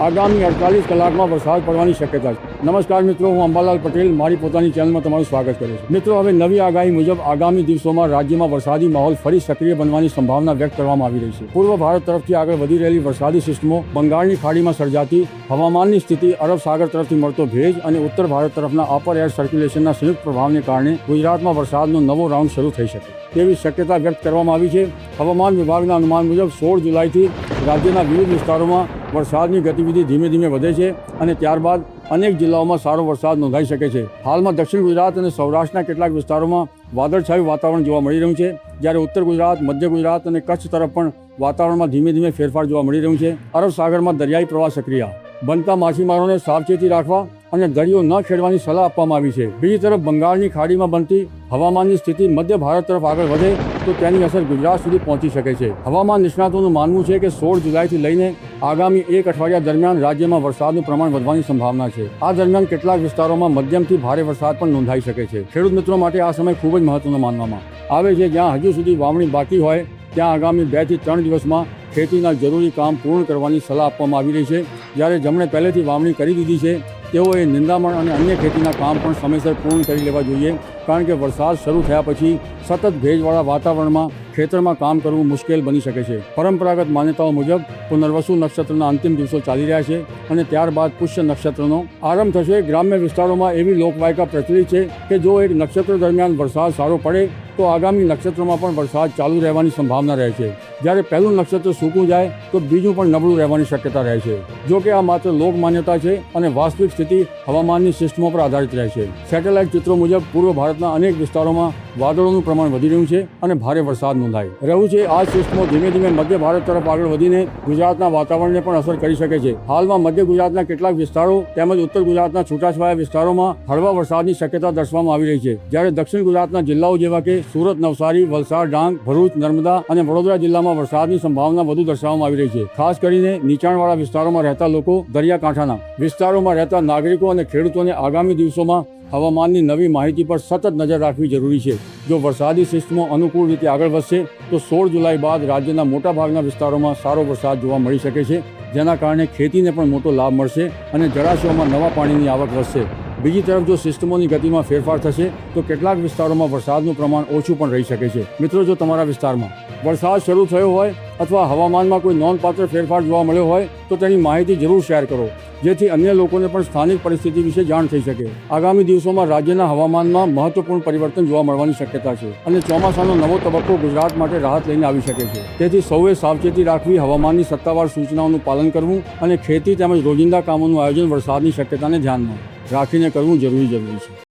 આગામી 48 કલાકમાં વરસાદ પડવાની શક્યતા છે. નમસ્કાર મિત્રો, હું અંબાલાલ પટેલ મારી પોતાની ચેનલમાં તમારું સ્વાગત કરું છું. મિત્રો, હવે નવી આગાહી મુજબ આગામી દિવસોમાં રાજ્યમાં વરસાદી માહોલ ફરી સક્રિય બનવાની સંભાવના વ્યક્ત કરવામાં આવી રહી છે. પૂર્વ ભારત તરફથી આગળ વધી રહેલી વરસાદી સિસ્ટમો, બંગાળની ખાડીમાં સર્જાતી હવામાનની સ્થિતિ, અરબ સાગર તરફથી મળતો ભેજ અને ઉત્તર ભારત તરફના અપર એર સર્ક્યુલેશનના સંયુક્ત પ્રભાવને કારણે ગુજરાતમાં વરસાદનો નવો રાઉન્ડ શરૂ થઈ શકે તેવી શક્યતા વ્યક્ત કરવામાં આવી છે. હવામાન વિભાગના અનુમાન મુજબ 16 જુલાઈથી રાજ્યના વિવિધ વિસ્તારોમાં વરસાદની ગતિવિધિ ધીમે ધીમે વધે છે અને ત્યારબાદ અનેક જિલ્લાઓમાં સારો વરસાદ નોંધાઈ શકે છે. હાલમાં દક્ષિણ ગુજરાત અને સૌરાષ્ટ્રના કેટલાક વિસ્તારોમાં વાદળછાયું વાતાવરણ જોવા મળી રહ્યું છે, જ્યારે ઉત્તર ગુજરાત, મધ્ય ગુજરાત અને કચ્છ તરફ પણ વાતાવરણમાં ધીમે ધીમે ફેરફાર જોવા મળી રહ્યું છે. અરબ સાગરમાં દરિયાઈ પ્રવાહ સક્રિય બનતા માછીમારોને સાવચેતી રાખવા અને દરિયો ન ખેડવાની સલાહ આપવામાં આવી છે. બીજી તરફ બંગાળની ખાડીમાં બનતી હવામાનની સ્થિતિ મધ્ય ભારત તરફ આગળ વધે તો તેની અસર ગુજરાત સુધી પહોંચી શકે છે. હવામાન નિષ્ણાતોનું માનવું છે કે 16 જુલાઈથી લઈને આગામી એક અઠવાડિયા દરમિયાન રાજ્યમાં વરસાદનું પ્રમાણ વધવાની સંભાવના છે. આ દરમિયાન કેટલાક વિસ્તારોમાં મધ્યમથી ભારે વરસાદ પણ નોંધાઈ શકે છે. ખેડૂત મિત્રો માટે આ સમય ખૂબ જ મહત્વનો માનવામાં આવે છે. જ્યાં હજુ સુધી વાવણી બાકી હોય ત્યાં આગામી 2 થી 3 દિવસમાં ખેતીના જરૂરી કામ પૂર્ણ કરવાની સલાહ આપવામાં આવી રહી છે. જ્યારે જેમણે પહેલેથી વાવણી કરી દીધી છે તેઓએ નિંદામણ અને અન્ય ખેતીના કામ પણ સમયસર પૂર્ણ કરી લેવા જોઈએ, કારણ કે વરસાદ શરૂ થયા પછી સતત ભેજવાળા વાતાવરણમાં ખેતરમાં કામ કરવું મુશ્કેલ બની શકે છે. પરંપરાગત માન્યતાઓ મુજબ પુનર્વસુ નક્ષત્રના અંતિમ દિવસો ચાલી રહ્યા છે અને ત્યારબાદ પુષ્ય નક્ષત્રનો આરંભ થશે. ગ્રામ્ય વિસ્તારોમાં એવી લોકવાયકા પ્રચલિત છે કે જો એક નક્ષત્ર દરમિયાન વરસાદ સારો પડે તો આગામી નક્ષત્રોમાં પણ વરસાદ ચાલુ રહેવાની સંભાવના રહે છે. જ્યારે પહેલું નક્ષત્ર સૂકું જાય તો બીજું પણ નબળું રહેવાની શક્યતા રહે છે. જો કે આ માત્ર લોક માન્યતા છે અને વાસ્તવિક સ્થિતિ હવામાનની સિસ્ટમો પર આધારિત રહે છે. સેટેલાઇટ ચિત્રો મુજબ પૂર્વ ભારતના અનેક વિસ્તારોમાં વાદળોનું પ્રમાણ વધી રહ્યું છે અને ભારે વરસાદ નોંધાઈ રહ્યું છે. આ સિસ્ટમો ધીમે ધીમે મધ્ય ભારત તરફ આગળ વધીને ગુજરાતના વાતાવરણને પણ અસર કરી શકે છે. હાલમાં મધ્ય ગુજરાતના કેટલાક વિસ્તારો તેમજ ઉત્તર ગુજરાતના છૂટાછવાયા વિસ્તારોમાં હળવા વરસાદની શક્યતા દર્શાવવામાં આવી રહી છે. જ્યારે દક્ષિણ ગુજરાતના જિલ્લાઓ જેવા કે સુરત, નવસારી, વલસાડ, ડાંગ, ભરૂચ, નર્મદા અને વડોદરા જિલ્લામાં વરસાદની સંભાવના વધુ દર્શાવવામાં આવી રહી છે. ખાસ કરીને નીચાણવાળા વિસ્તારોમાં રહેતા લોકો, દરિયાકાંઠાના વિસ્તારોમાં રહેતા નાગરિકો અને ખેડૂતોને આગામી દિવસોમાં હવામાનની નવી માહિતી પર સતત નજર રાખવી જરૂરી છે. જો વરસાદી સિસ્ટમો અનુકૂળ રીતે આગળ વધશે તો 16 જુલાઈ બાદ રાજ્યના મોટાભાગના વિસ્તારોમાં સારો વરસાદ જોવા મળી શકે છે, જેના કારણે ખેતીને પણ મોટો લાભ મળશે અને જળાશયોમાં નવા પાણીની આવક વધશે. બીજી તરફ જો સિસ્ટમોની ગતિમાં ફેરફાર થશે તો કેટલાક વિસ્તારોમાં વરસાદનું પ્રમાણ ઓછું પણ રહી શકે છે. મિત્રો, જો તમારા વિસ્તારમાં વરસાદ શરૂ થયો હોય અથવા હવામાનમાં કોઈ નોંધપાત્ર ફેરફાર જોવા મળ્યો હોય તો તેની માહિતી જરૂર શેર કરો, જેથી અન્ય લોકોને પણ સ્થાનિક પરિસ્થિતિ વિશે જાણ થઈ શકે. આગામી દિવસોમાં રાજ્યના હવામાનમાં મહત્વપૂર્ણ પરિવર્તન જોવા મળવાની શક્યતા છે અને ચોમાસાનો નવો તબક્કો ગુજરાત માટે રાહત લઈને આવી શકે છે. તેથી સૌએ સાવચેતી રાખવી, હવામાનની સત્તાવાર સૂચનાઓનું પાલન કરવું અને ખેતી તેમજ રોજિંદા કામોનું આયોજન વરસાદની શક્યતાને ધ્યાનમાં રાખીને કરવું જરૂરી છે.